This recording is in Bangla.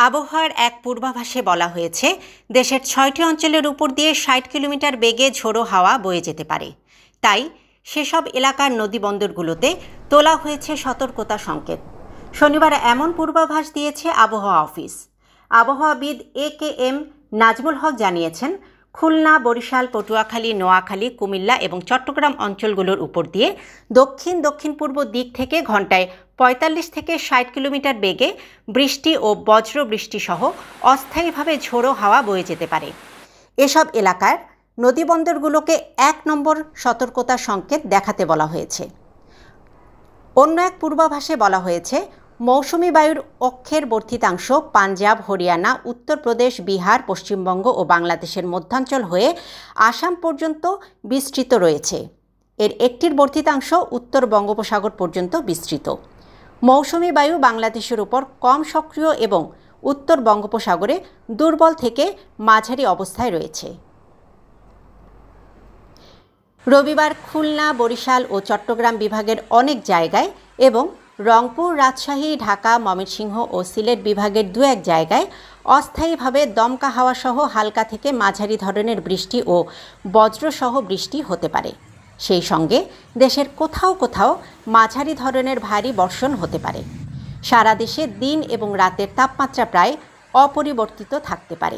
আবহাওয়ার এক পূর্বাভাসে বলা হয়েছে, দেশের ৬টি অঞ্চলের উপর দিয়ে ৬০ কিলোমিটার বেগে ঝোড়ো হাওয়া বয়ে যেতে পারে। তাই সেসব এলাকার নদীবন্দরগুলোতে তোলা হয়েছে সতর্কতা সংকেত। শনিবার এমন পূর্বাভাস দিয়েছে আবহাওয়া অফিস। আবহাওয়াবিদ AKM নাজমুল হক জানিয়েছেন, খুলনা, বরিশাল, পটুয়াখালী, নোয়াখালী, কুমিল্লা এবং চট্টগ্রাম অঞ্চলগুলোর উপর দিয়ে দক্ষিণ পূর্ব দিক থেকে ঘন্টায় ৪৫ থেকে ৬০ কিলোমিটার বেগে বৃষ্টি ও বজ্র বৃষ্টি সহ অস্থায়ীভাবে ঝোড়ো হাওয়া বয়ে যেতে পারে। এসব এলাকার নদীবন্দরগুলোকে ১ নম্বর সতর্কতা সংকেত দেখাতে বলা হয়েছে। অন্য এক পূর্বাভাসে বলা হয়েছে, মৌসুমি বায়ুর অক্ষের বর্ধিতাংশ পাঞ্জাব, হরিয়ানা, উত্তরপ্রদেশ, বিহার, পশ্চিমবঙ্গ ও বাংলাদেশের মধ্যাঞ্চল হয়ে আসাম পর্যন্ত বিস্তৃত রয়েছে। এর একটির বর্ধিতাংশ উত্তর বঙ্গোপসাগর পর্যন্ত বিস্তৃত। মৌসুমি বায়ু বাংলাদেশের উপর কম সক্রিয় এবং উত্তর বঙ্গোপসাগরে দুর্বল থেকে মাঝারি অবস্থায় রয়েছে। রবিবার খুলনা, বরিশাল ও চট্টগ্রাম বিভাগের অনেক জায়গায় এবং রংপুর, রাজশাহী, ঢাকা, ময়মনসিংহ ও সিলেট বিভাগের ২-১ জায়গায় অস্থায়ীভাবে দমকা হাওয়াসহ হালকা থেকে মাঝারি ধরনের বৃষ্টি ও বজ্রসহ বৃষ্টি হতে পারে। সেই সঙ্গে দেশের কোথাও কোথাও মাঝারি ধরনের ভারী বর্ষণ হতে পারে। সারা দেশে দিন এবং রাতের তাপমাত্রা প্রায় অপরিবর্তিত থাকতে পারে।